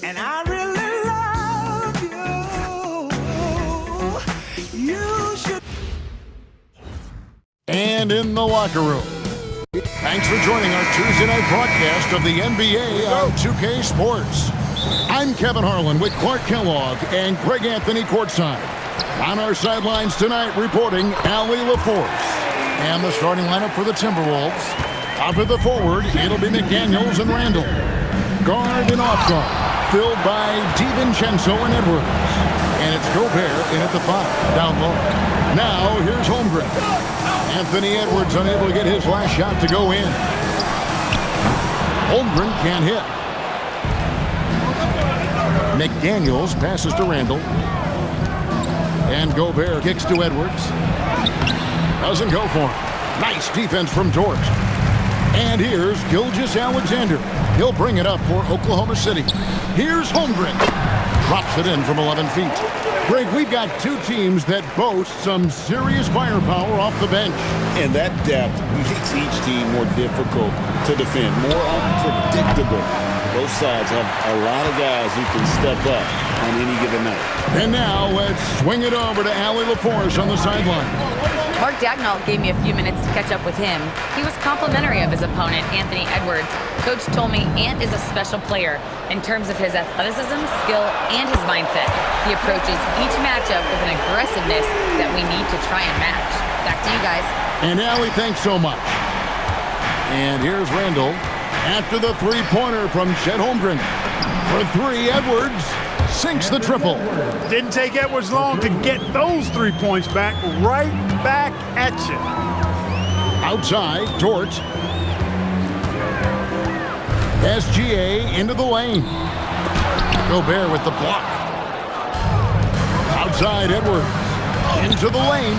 And I really love you. You should. And in the locker room. Thanks for joining our Tuesday night broadcast of the NBA on 2K Sports. I'm Kevin Harlan with Clark Kellogg and Greg Anthony courtside. On our sidelines tonight reporting Allie LaForce. And the starting lineup for the Timberwolves. Top of the forward, it'll be McDaniels and Randall. Guard and off guard, filled by DiVincenzo and Edwards. And it's Gobert in at the 5, down low. Now, here's Holmgren. Anthony Edwards unable to get his last shot to go in. Holmgren can't hit. McDaniels passes to Randall. And Gobert kicks to Edwards. Doesn't go for him. Nice defense from Dort. And here's Gilgeous-Alexander. He'll bring it up for Oklahoma City. Here's Holmgren. Drops it in from 11 feet. Greg, we've got two teams that boast some serious firepower off the bench. And that depth makes each team more difficult to defend, more unpredictable. Both sides have a lot of guys who can step up on any given night. And now let's swing it over to Allie LaForce on the sideline. Mark Dagnall gave me a few minutes to catch up with him. He was complimentary of his opponent, Anthony Edwards. Coach told me Ant is a special player in terms of his athleticism, skill, and his mindset. He approaches each matchup with an aggressiveness that we need to try and match. Back to you guys. And Allie, thanks so much. And here's Randall after the three-pointer from Chet Holmgren. For three, Edwards sinks the triple. Didn't take Edwards long to get those 3 points back, right back at you. Outside, Dort. SGA into the lane. Gobert with the block. Outside, Edwards. Into the lane.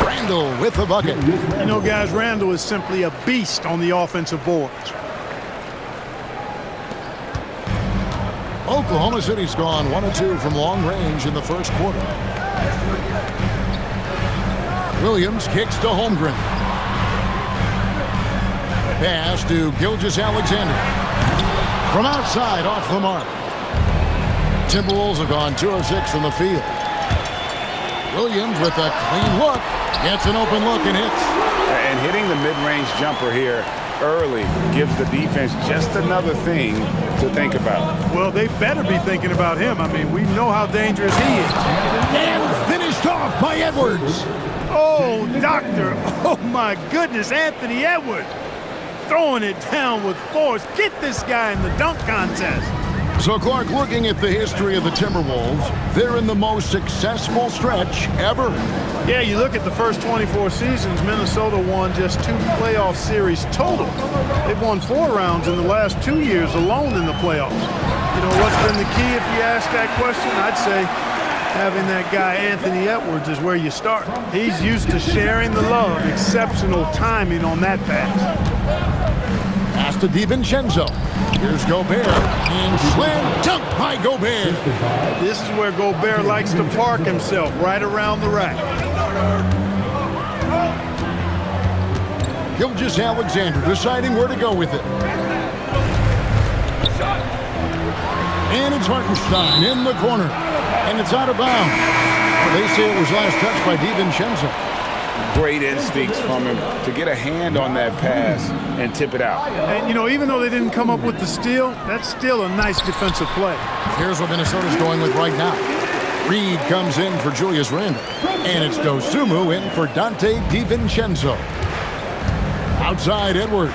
Randall with the bucket. You know, guys, Randall is simply a beast on the offensive boards. Oklahoma City's gone 1 of 2 from long range in the first quarter. Williams kicks to Holmgren. Pass to Gilgeous-Alexander. From outside, off the mark. Timberwolves have gone 2 of 6 from the field. Williams with a clean look. Gets an open look and hits. And hitting the mid-range jumper here early gives the defense just another thing to think about. Well, they better be thinking about him. I mean, we know how dangerous he is. And finished off by Edwards. Oh, doctor. Oh, my goodness, Anthony Edwards. Throwing it down with force. Get this guy in the dunk contest. So, Clark, looking at the history of the Timberwolves, they're in the most successful stretch ever. Yeah, you look at the first 24 seasons, Minnesota won just 2 playoff series total. They've won 4 rounds in the last 2 years alone in the playoffs. You know, what's been the key if you ask that question? I'd say having that guy Anthony Edwards is where you start. He's used to sharing the love, exceptional timing on that pass. Pass to DiVincenzo. Here's Gobert, and slam dunk by Gobert. This is where Gobert likes to park himself, right around the rack. Gilgeous-Alexander deciding where to go with it. And it's Hartenstein in the corner, and it's out of bounds. They say it was last touched by DiVincenzo. Great instincts from him to get a hand on that pass and tip it out. And, you know, even though they didn't come up with the steal, that's still a nice defensive play. Here's what Minnesota's going with right now. Reed comes in for Julius Randle, and it's Dosunmu in for Dante DiVincenzo. Outside, Edwards.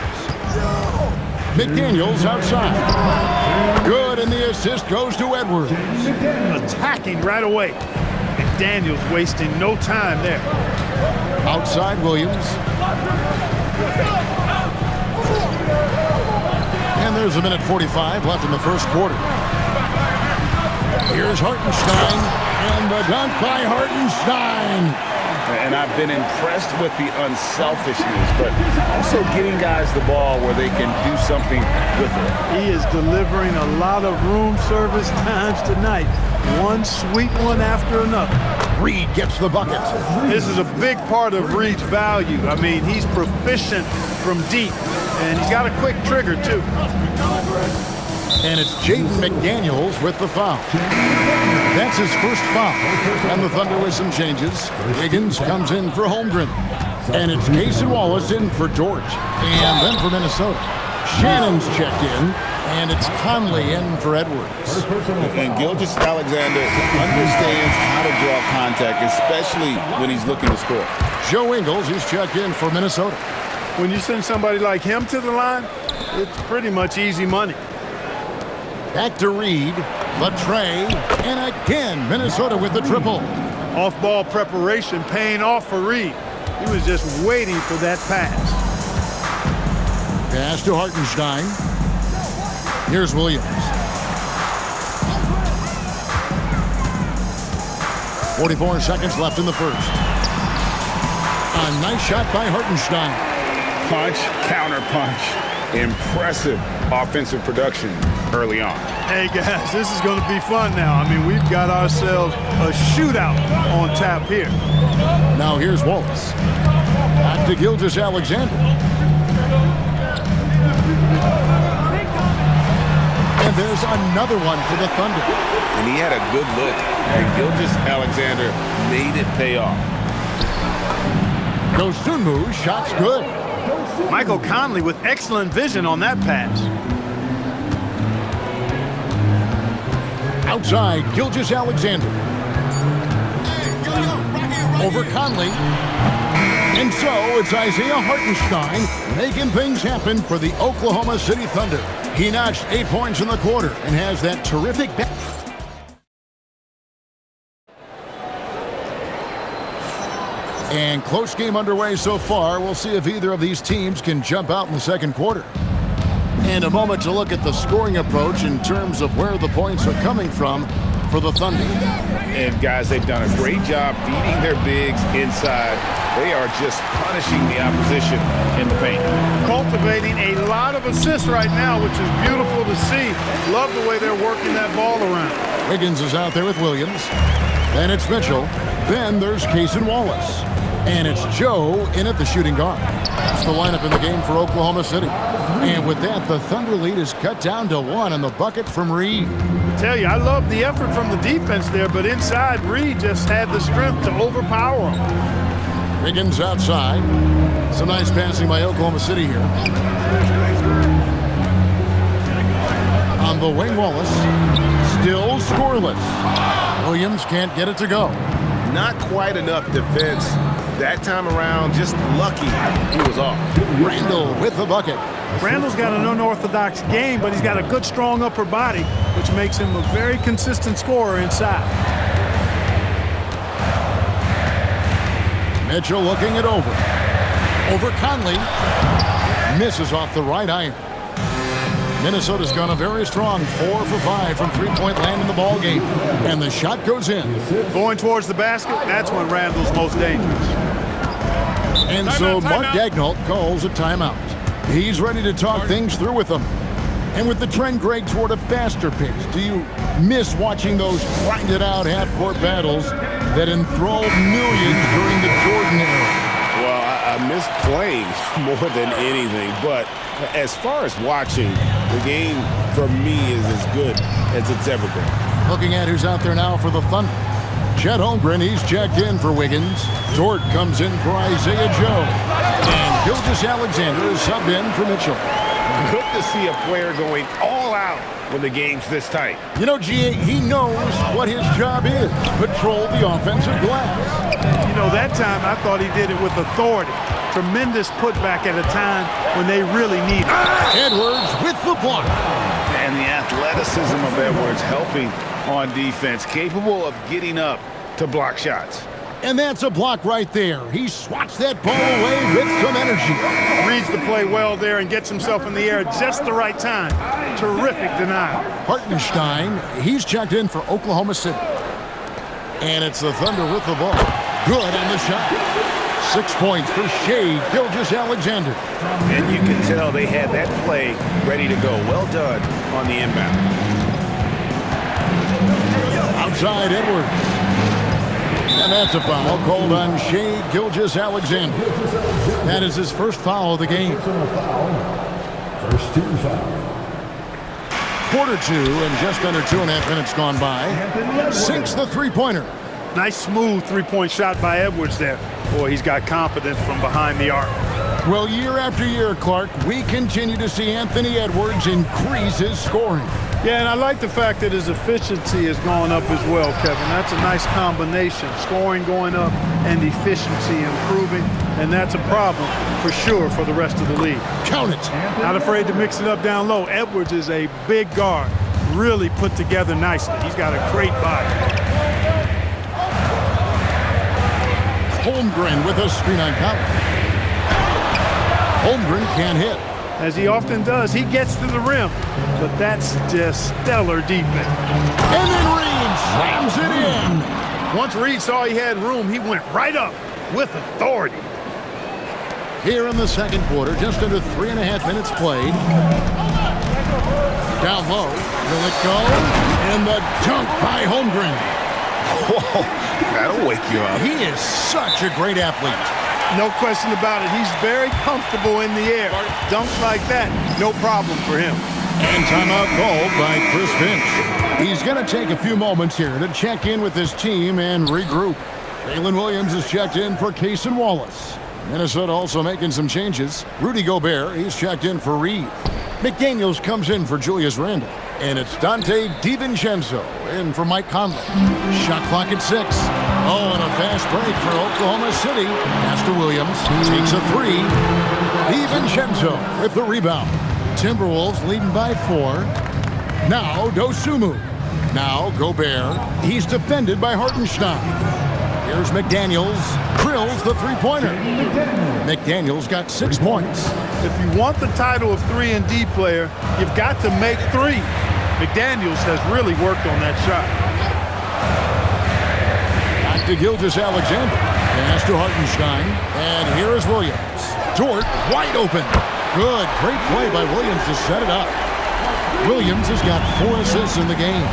McDaniels outside. Good, and the assist goes to Edwards. Attacking right away. McDaniels wasting no time there. Outside, Williams. And there's 1:45 left in the first quarter. Here's Hartenstein, and the dunk by Hartenstein. And I've been impressed with the unselfishness, but also getting guys the ball where they can do something with it. He is delivering a lot of room service times tonight. One sweet one after another. Reed gets the bucket. This is a big part of Reed's value. I mean, he's proficient from deep, and he's got a quick trigger, too. And it's Jaden McDaniels with the foul. That's his first foul. And the Thunder with some changes. Wiggins comes in for Holmgren. And it's Cason Wallace in for George. And then for Minnesota, Shannon's checked in. And it's Conley in for Edwards. And Gilgeous-Alexander understands how to draw contact, especially when he's looking to score. Joe Ingles is checked in for Minnesota. When you send somebody like him to the line, it's pretty much easy money. Back to Reed, Latre, and again Minnesota with the triple. Off-ball preparation paying off for Reed. He was just waiting for that pass. Pass to Hartenstein. Here's Williams. 44 seconds left in the first. A nice shot by Hartenstein. Punch, counter punch. Impressive offensive production early on. Hey, guys, this is going to be fun now. I mean, we've got ourselves a shootout on tap here. Now here's Wallace. Back to Gilgeous-Alexander. And there's another one for the Thunder. And he had a good look. And Gilgeous-Alexander made it pay off. Dosunmu, shot's good. Michael Conley with excellent vision on that pass. Outside, Gilgeous-Alexander. Over Conley. And so it's Isaiah Hartenstein making things happen for the Oklahoma City Thunder. He notched 8 points in the quarter and has that terrific And close game underway so far. We'll see if either of these teams can jump out in the second quarter. And a moment to look at the scoring approach in terms of where the points are coming from for the Thunder. And guys, they've done a great job feeding their bigs inside. They are just punishing the opposition in the paint. Cultivating a lot of assists right now, which is beautiful to see. Love the way they're working that ball around. Wiggins is out there with Williams. Then it's Mitchell. Then there's Cason Wallace. And it's Joe in at the shooting guard. That's the lineup in the game for Oklahoma City. And with that, the Thunder lead is cut down to 1 on the bucket from Reed. I tell you, I love the effort from the defense there, but inside, Reed just had the strength to overpower him. Wiggins outside. Some nice passing by Oklahoma City here. On the wing, Wallace. Still scoreless. Williams can't get it to go. Not quite enough defense. That time around, just lucky he was off. Randall with the bucket. Randall's got an unorthodox game, but he's got a good, strong upper body, which makes him a very consistent scorer inside. Mitchell looking it over. Over Conley. Misses off the right iron. Minnesota's gone a very strong 4 for 5 from three-point land in the ball game. And the shot goes in. Going towards the basket, that's when Randall's most dangerous. And so Mark Daigneault calls a timeout. He's ready to talk things through with them. And with the trend, Greg, toward a faster pace, do you miss watching those grinded-out half-court battles that enthralled millions during the Jordan era? Well, I miss playing more than anything, but as far as watching, the game for me is as good as it's ever been. Looking at who's out there now for the Thunder. Chet Holmgren, he's checked in for Wiggins. Dort comes in for Isaiah Joe. And Gilgeous-Alexander is subbed in for Mitchell. Good to see a player going all out when the game's this tight. You know, G.A., he knows what his job is. Patrol the offensive glass. You know, that time I thought he did it with authority. Tremendous putback at a time when they really need it. Edwards with the block. And the athleticism of Edwards helping on defense, capable of getting up to block shots. And that's a block right there. He swats that ball away with some energy. Reads the play well there and gets himself in the air at just the right time. Terrific denial. Hartenstein, he's checked in for Oklahoma City. And it's the Thunder with the ball. Good on the shot. 6 points for Shai Gilgeous-Alexander. And you can tell they had that play ready to go. Well done on the inbound. Outside Edwards. And that's a foul called on Shai Gilgeous-Alexander. That is his first foul of the game. First team foul. quarter two and just under 2.5 minutes gone by. Sinks the three-pointer. Nice, smooth three-point shot by Edwards there. Boy, he's got confidence from behind the arc. Well, year after year, Clark, we continue to see Anthony Edwards increase his scoring. Yeah, and I like the fact that his efficiency has gone up as well, Kevin. That's a nice combination. Scoring going up and efficiency improving, and that's a problem for sure for the rest of the league. Count it. Not afraid to mix it up down low. Edwards is a big guard, really put together nicely. He's got a great body. Holmgren with a screen on top. Holmgren can't hit. As he often does, he gets to the rim, but that's just stellar defense. And then Reed slams it in. Once Reed saw he had room, he went right up with authority. Here in the second quarter, just under 3.5 minutes played. Down low, will it go? And the dunk by Holmgren. Whoa, that'll wake you up. He is such a great athlete. No question about it. He's very comfortable in the air. Dunks like that, no problem for him. And timeout called by Chris Finch. He's going to take a few moments here to check in with his team and regroup. Jalen Williams has checked in for Cason Wallace. Minnesota also making some changes. Rudy Gobert, he's checked in for Reed. McDaniels comes in for Julius Randle. And it's Dante DiVincenzo in for Mike Conley. Shot clock at 6. Oh, and a fast break for Oklahoma City. Pass to Williams. Takes a 3. DiVincenzo with the rebound. Timberwolves leading by 4. Now Dosunmu. Now Gobert. He's defended by Hartenstein. Here's McDaniels. Drills the three-pointer. McDaniels got 6 points. If you want the title of 3-and-D player, you've got to make threes. McDaniels has really worked on that shot. Back to Gilgeous-Alexander. Pass to Hartenstein. And here is Williams. Dort wide open. Good. Great play by Williams to set it up. Williams has got 4 assists in the game.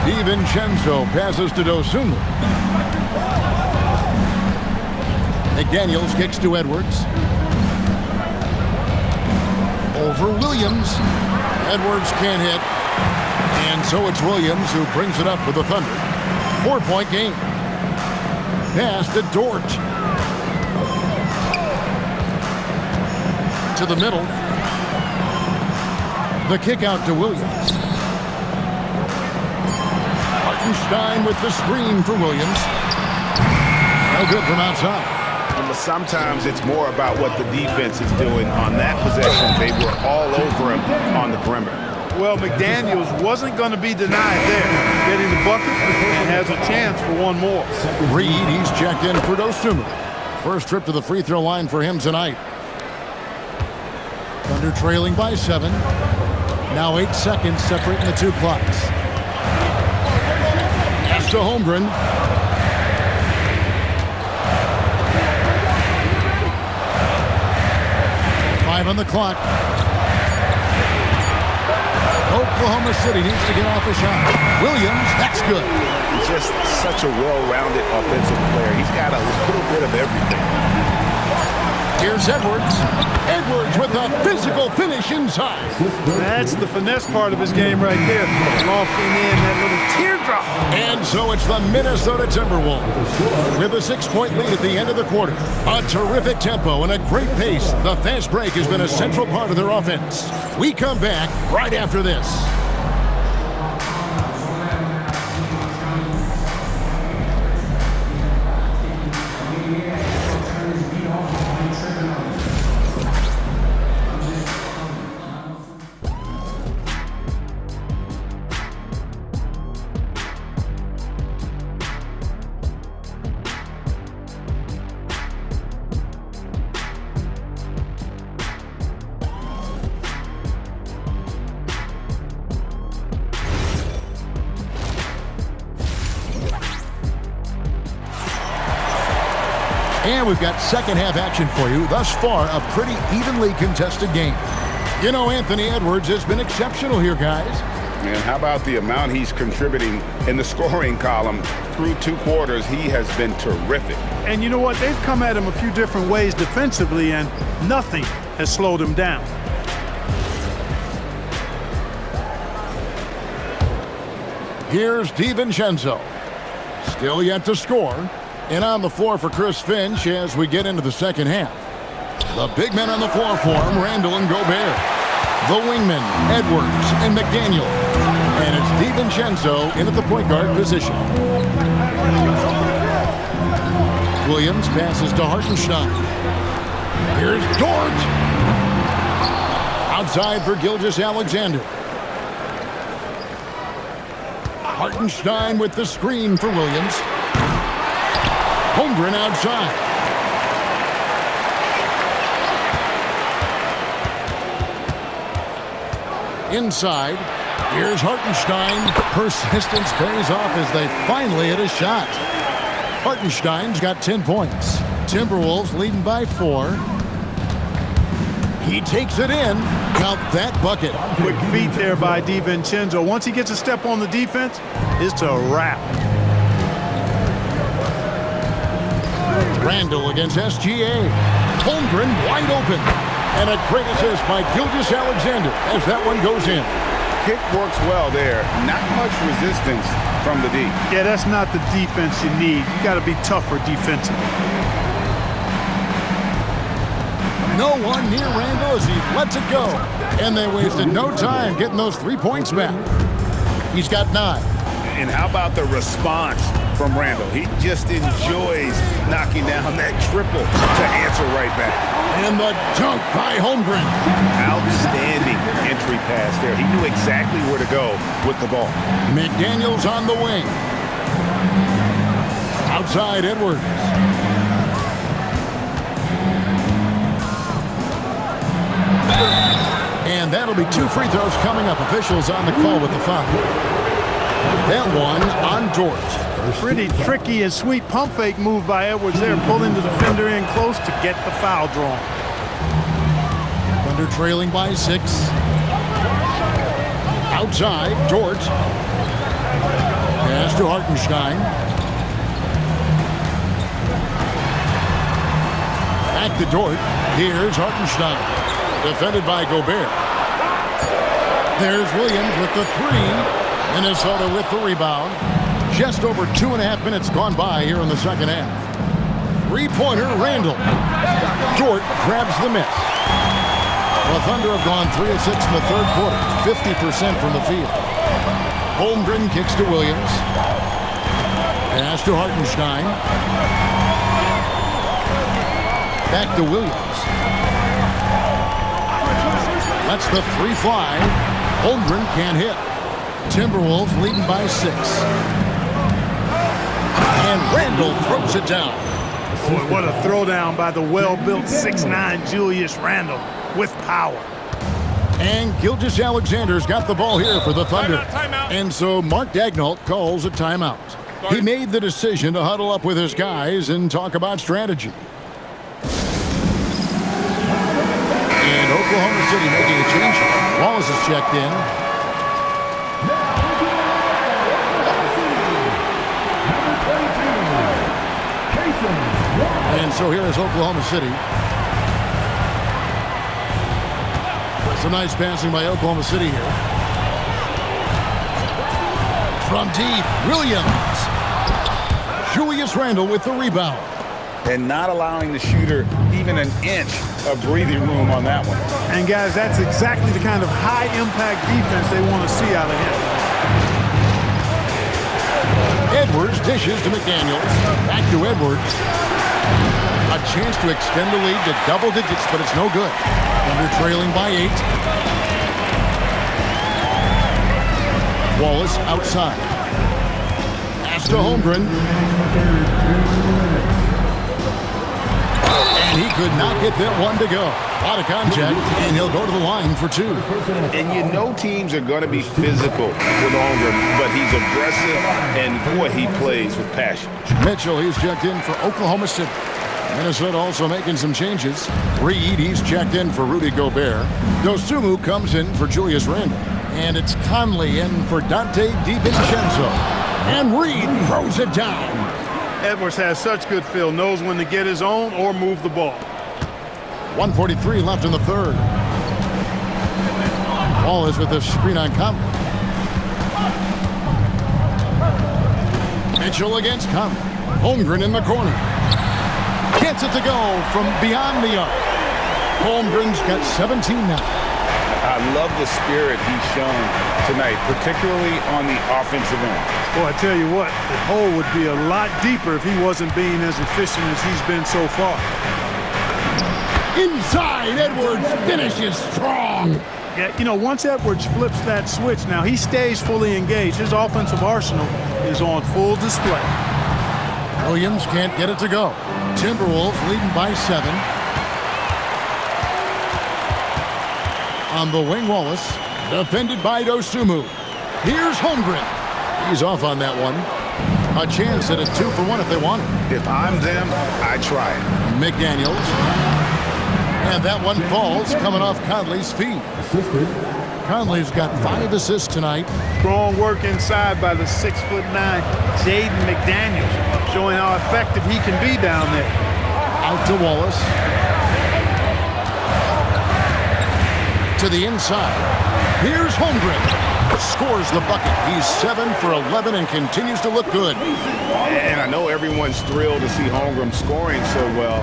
DiVincenzo passes to Dosunmu. McDaniels kicks to Edwards. Over Williams. Edwards can't hit. And so it's Williams who brings it up for the Thunder. 4-point game. Pass to Dort. To the middle. The kick out to Williams. Hartenstein with the screen for Williams. No good from outside. But sometimes it's more about what the defense is doing on that possession. They were all over him on the perimeter. Well, McDaniels wasn't going to be denied there. Getting the bucket and has a chance for one more. Reed, he's checked in for Dosunmu. First trip to the free throw line for him tonight. Thunder trailing by 7. Now 8 seconds separating the 2 clocks. Pass to Holmgren. On the clock. Oklahoma City needs to get off a shot. Williams, that's good. He's just such a well-rounded offensive player. He's got a little bit of everything. Here's Edwards. Edwards with a physical finish inside. That's the finesse part of his game right there. Lofting in that little teardrop. And so it's the Minnesota Timberwolves with a 6-point lead at the end of the quarter. A terrific tempo and a great pace. The fast break has been a central part of their offense. We come back right after this. And we've got second half action for you. Thus far, a pretty evenly contested game. You know, Anthony Edwards has been exceptional here, guys. Man, how about the amount he's contributing in the scoring column through 2 quarters? He has been terrific. And you know what? They've come at him a few different ways defensively, and nothing has slowed him down. Here's DiVincenzo. Still yet to score. And on the floor for Chris Finch as we get into the second half. The big men on the floor for him, Randall and Gobert. The wingmen, Edwards and McDaniel. And it's DiVincenzo in at the point guard position. Williams passes to Hartenstein. Here's Dort. Outside for Gilgeous-Alexander. Hartenstein with the screen for Williams. Holmgren outside. Inside. Here's Hartenstein. Persistence pays off as they finally hit a shot. Hartenstein's got 10 points. Timberwolves leading by 4. He takes it in. Count that bucket. Quick feet there by DiVincenzo. Once he gets a step on the defense, it's a wrap. Randall against SGA. Holmgren wide open. And a great assist by Gilgeous-Alexander as that one goes in. Kick works well there. Not much resistance from the D. Yeah, that's not the defense you need. You got to be tougher defensively. No one near Randall as he lets it go. And they wasted no time getting those 3 points back. He's got 9. And how about the response from Randall? He just enjoys knocking down that triple to answer right back. And the dunk by Holmgren. Outstanding entry pass there. He knew exactly where to go with the ball. McDaniels on the wing. Outside Edwards. And that'll be 2 free throws coming up. Officials on the call with the foul. That one on Dort. Pretty tricky and sweet pump fake move by Edwards there, pulling the defender in close to get the foul drawn. Thunder trailing by 6. Outside, Dort. Pass to Hartenstein. Back to Dort. Here's Hartenstein. Defended by Gobert. There's Williams with the 3. Minnesota with the rebound. Just over 2.5 minutes gone by here in the second half. 3-pointer, Randall. Dort grabs the miss. The Thunder have gone 3 of 6 in the third quarter. 50% from the field. Holmgren kicks to Williams. Pass to Hartenstein. Back to Williams. That's the 3 fly. Holmgren can't hit. Timberwolves leading by 6. And Randall throws it down. Boy, what a throwdown by the well-built 6'9" Julius Randle with power. And Gilgeous-Alexander's got the ball here for the Thunder. Timeout. And so Mark Daigneault calls a timeout. He made the decision to huddle up with his guys and talk about strategy. And Oklahoma City making a change. Wallace is checked in. And so here is Oklahoma City. Some nice passing by Oklahoma City here. From deep, Williams. Julius Randle with the rebound. And not allowing the shooter even an inch of breathing room on that one. And guys, that's exactly the kind of high-impact defense they want to see out of him. Edwards dishes to McDaniels. Back to Edwards. A chance to extend the lead to double digits, but it's no good. Thunder trailing by 8. Wallace outside. Pass to Holmgren. And he could not get that one to go. Out of contact, and he'll go to the line for 2. And you know teams are going to be physical with Holmgren, but he's aggressive, and boy, he plays with passion. Mitchell, he's checked in for Oklahoma City. Minnesota also making some changes. Reed, he's checked in for Rudy Gobert. Dosunmu comes in for Julius Randle. And it's Conley in for Dante DiVincenzo. And Reed throws it down. Edwards has such good feel, knows when to get his own or move the ball. 1:43 left in the third. Ball is with the screen on Conley. Mitchell against Conley. Holmgren in the corner. Gets it to go from beyond the arc. Holmgren's got 17 now. I love the spirit he's shown tonight, particularly on the offensive end. Boy, I tell you what, the hole would be a lot deeper if he wasn't being as efficient as he's been so far. Inside, Edwards finishes strong. Yeah, you know, once Edwards flips that switch, now he stays fully engaged. His offensive arsenal is on full display. Williams can't get it to go. Timberwolves leading by 7. On the wing, Wallace, defended by Dosunmu. Here's Holmgren. He's off on that one. A chance at a 2-for-1 if they want it. If I'm them, I try it. McDaniels. And that one falls coming off Conley's feet. Conley's got 5 assists tonight. Strong work inside by the 6'9" Jaden McDaniels, showing how effective he can be down there. Out to Wallace. To the inside. Here's Holmgren. Scores the bucket. He's 7 for 11 and continues to look good. And I know everyone's thrilled to see Holmgren scoring so well.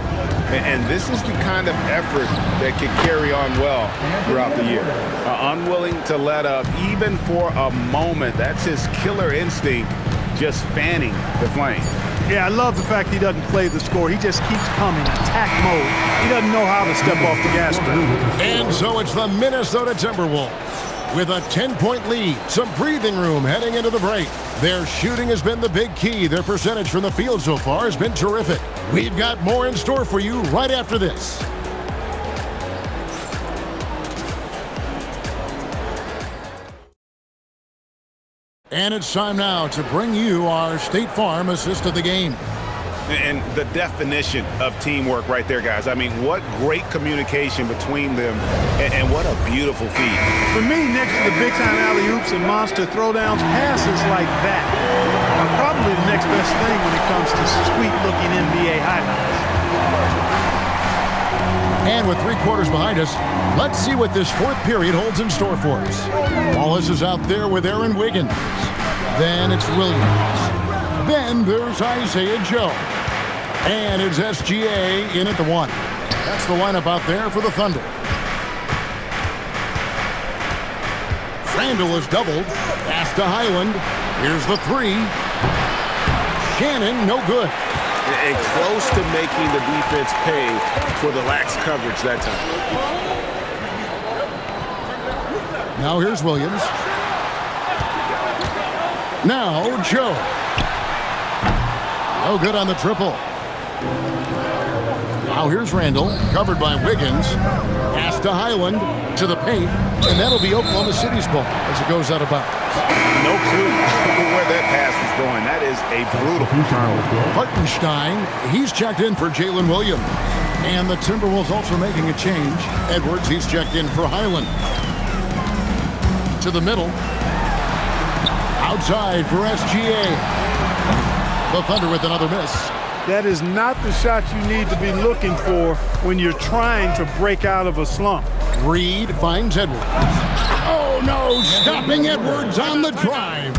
And this is the kind of effort that can carry on well throughout the year. Unwilling to let up even for a moment. That's his killer instinct, just fanning the flame. Yeah, I love the fact he doesn't play the score. He just keeps coming, attack mode. He doesn't know how to step off the gas pedal. And so it's the Minnesota Timberwolves with a 10-point lead, some breathing room heading into the break. Their shooting has been the big key. Their percentage from the field so far has been terrific. We've got more in store for you right after this. And it's time now to bring you our State Farm assist of the game. And the definition of teamwork right there, guys. I mean, what great communication between them, and what a beautiful feat. For me, next to the big-time alley-oops and monster throwdowns, passes like that are probably the next best thing when it comes to sweet-looking NBA highlights. And with 3 quarters behind us, let's see what this 4th period holds in store for us. Wallace is out there with Aaron Wiggins. Then it's Williams. Then there's Isaiah Joe. And it's SGA in at the 1. That's the lineup out there for the Thunder. Randall is doubled. Pass to Highland. Here's the 3. Shannon, no good. And close to making the defense pay for the lax coverage that time. Now here's Williams. Now Joe. No good on the triple. Now here's Randall, covered by Wiggins. Pass to Highland, to the paint, and that'll be Oklahoma City's ball as it goes out of bounds. No clue where that pass is going. That is a brutal turnover. Hartenstein, he's checked in for Jalen Williams. And the Timberwolves also making a change. Edwards, he's checked in for Highland. To the middle. Outside for SGA. The Thunder with another miss. That is not the shot you need to be looking for when you're trying to break out of a slump. Reed finds Edwards. Oh no, stopping Edwards on the drive.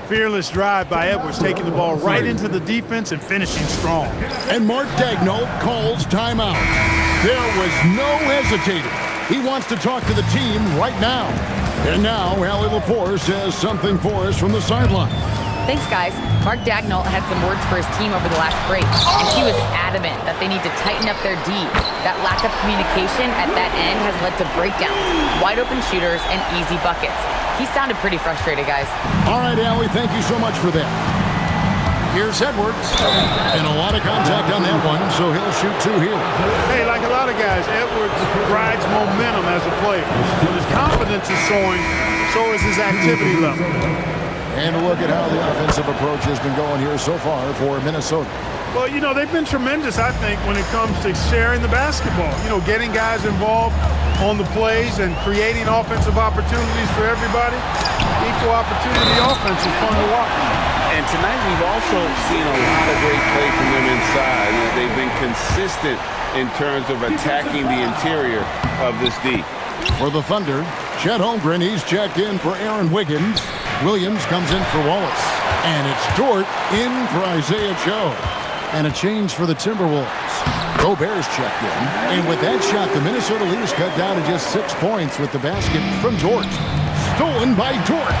Fearless drive by Edwards, taking the ball right into the defense and finishing strong. And Mark Daigneault calls timeout. There was no hesitating. He wants to talk to the team right now. And now, Allie LaForce has something for us from the sideline. Thanks, guys. Mark Daigneault had some words for his team over the last break, and he was adamant that they need to tighten up their D. That lack of communication at that end has led to breakdowns, wide open shooters, and easy buckets. He sounded pretty frustrated, guys. All right, Allie, thank you so much for that. Here's Edwards, and a lot of contact on that one, so he'll shoot 2 here. Hey, like a lot of guys, Edwards rides momentum as a player. When his confidence is soaring, so is his activity level. And a look at how the offensive approach has been going here so far for Minnesota. Well, you know, they've been tremendous, I think, when it comes to sharing the basketball. You know, getting guys involved on the plays and creating offensive opportunities for everybody. Equal opportunity offense is fun to watch. And tonight we've also seen a lot of great play from them inside. You know, they've been consistent in terms of attacking the interior of this D. For the Thunder, Chet Holmgren, he's checked in for Aaron Wiggins. Williams comes in for Wallace. And it's Dort in for Isaiah Joe. And a change for the Timberwolves. Gobert's checked in. And with that shot, the Minnesota lead is cut down to just 6 points with the basket from Dort. Stolen by Dort.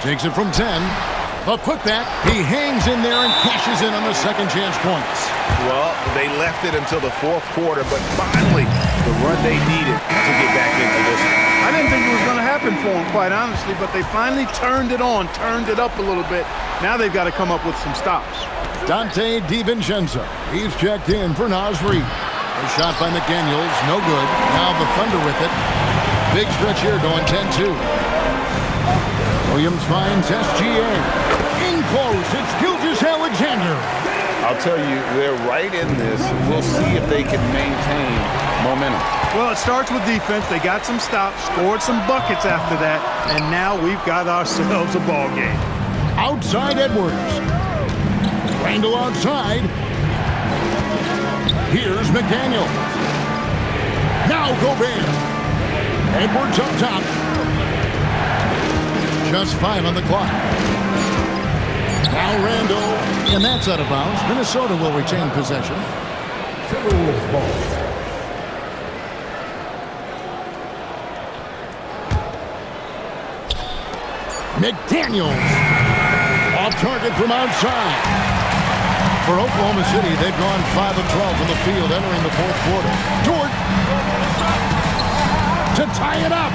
Takes it from 10. The putback. He hangs in there and cashes in on the second chance points. Well, they left it until the fourth quarter, but finally, the run they needed to get back into this one. I didn't think it was going to happen for them, quite honestly, but they finally turned it on, turned it up a little bit. Now they've got to come up with some stops. Dante DiVincenzo. He's checked in for Naz Reid. A shot by McDaniels, no good. Now the Thunder with it. Big stretch here going 10-2. Williams finds SGA. In close, it's Gilgeous-Alexander. I'll tell you, they're right in this. We'll see if they can maintain momentum. Well, it starts with defense. They got some stops, scored some buckets after that, and now we've got ourselves a ball game. Outside Edwards. Randall outside. Here's McDaniel. Now Gobert. Edwards up top. Just 5 on the clock. Now Randall. And that's out of bounds. Minnesota will retain possession. Timberwolves ball. McDaniels. Off target from outside. For Oklahoma City, they've gone 5 of 12 from the field entering the fourth quarter. Dort to tie it up.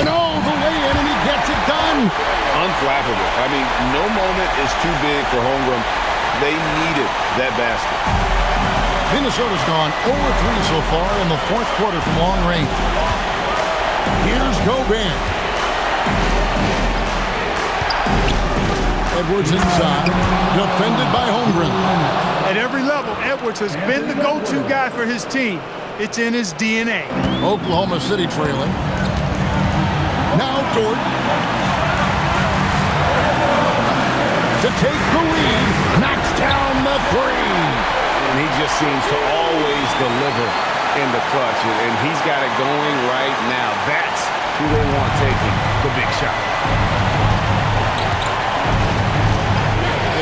And the lay-in, and he gets it done. Unflappable. I mean, no moment is too big for Holmgren. They needed that basket. Minnesota's gone 0-3 so far in the fourth quarter from long range. Here's Gobert. Edwards inside, defended by Holmgren. At every level, Edwards has been the go-to guy for his team. It's in his DNA. Oklahoma City trailing. Now Dort. To take the lead, knocks down the 3. And he just seems to always deliver in the clutch. And he's got it going right now. That's who they want taking the big shot.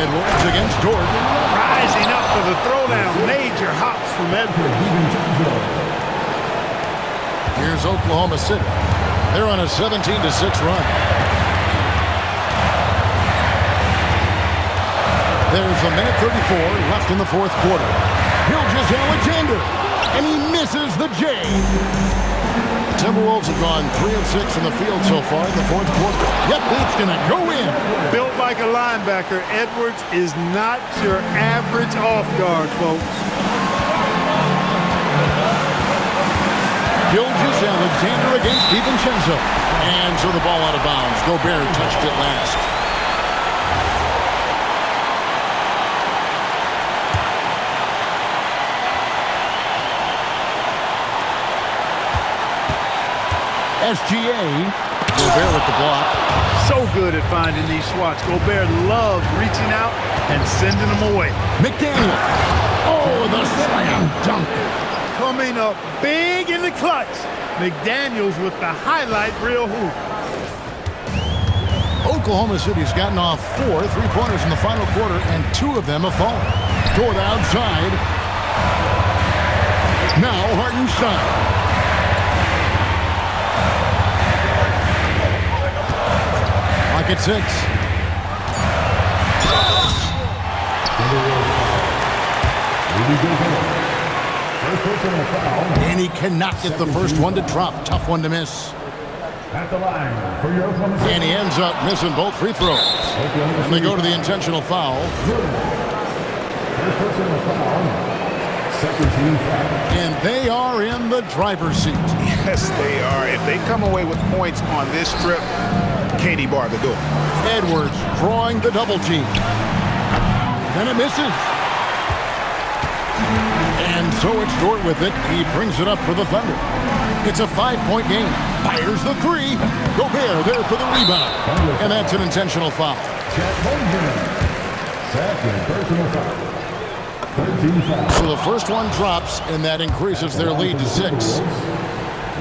Edwards against Dort. Rising up for the throwdown. Major hops from Edwards. Here's Oklahoma City. They're on a 17-6 run. There's a minute 34 left in the fourth quarter. Gilgeous-Alexander, and he misses the J. The Timberwolves have gone 3 of 6 from the field so far in the fourth quarter. Yep, it's going to go in. Built like a linebacker, Edwards is not your average off guard, folks. Gilgeous-Alexander against DiVincenzo. And so the ball out of bounds. Gobert touched it last. SGA. Gobert with the block. So good at finding these swats. Gobert loves reaching out and sending them away. McDaniel. Oh, the slam dunk. Coming up big in the clutch. McDaniels with the highlight reel hoop. Oklahoma City's gotten off 4 3-pointers in the final quarter, and 2 of them have fallen. Dort outside. Now Hartenstein. Lock at 6. And he cannot get the first one to drop. Tough one to miss. At the line for your Oklahoma City. And he ends up missing both free throws. And they go to the intentional foul. First personal foul. Second team foul. And they are in the driver's seat. Yes, they are. If they come away with points on this trip, Katie barred the door. Edwards drawing the double team. Then it misses. And so it's Dort with it. He brings it up for the Thunder. It's a 5-point game. Fires the 3. Gobert there for the rebound. And that's an intentional foul. Chet Holmgren. Second personal foul. 13 fouls. So the first one drops, and that increases their lead to 6.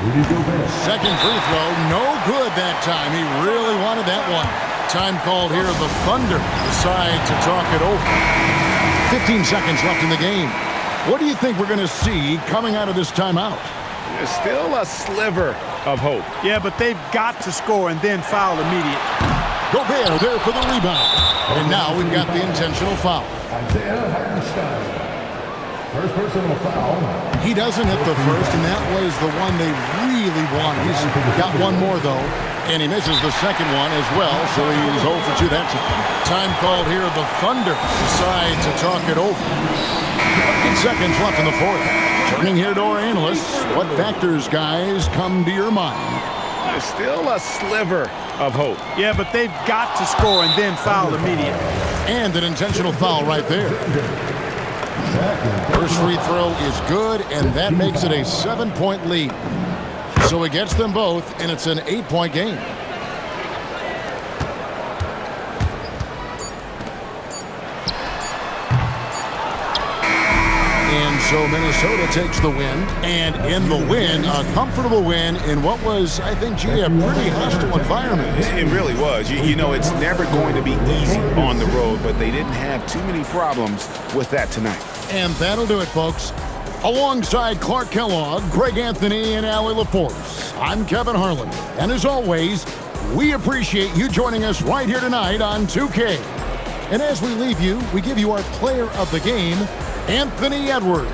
Rudy Gobert. Second free throw, no good that time. He really wanted that one. Time called here. The Thunder decide to talk it over. 15 seconds left in the game. What do you think we're going to see coming out of this timeout? There's still a sliver of hope. Yeah, but they've got to score and then foul immediately. Gobert there for the rebound. And now we've got the intentional foul. Isaiah Hartenstein. First personal foul. He doesn't hit the first, and that was the one they really wanted. He's got one more, though, and he misses the second one as well, so he's 0 for 2 that time. Time called here. The Thunder decide to talk it over. 8 seconds left in the fourth. Turning here to our analysts, what factors, guys, come to your mind? There's still a sliver of hope. Yeah, but they've got to score and then foul immediately. And an intentional foul right there. First free throw is good, and that makes it a 7-point lead. So it gets them both, and it's an 8-point game. And so Minnesota takes the win, and in the win, a comfortable win in what was, I think, a pretty hostile environment. It really was. You know, it's never going to be easy on the road, but they didn't have too many problems with that tonight. And that'll do it, folks. Alongside Clark Kellogg, Greg Anthony, and Allie LaForce, I'm Kevin Harlan. And as always, we appreciate you joining us right here tonight on 2K. And as we leave you, we give you our player of the game, Anthony Edwards.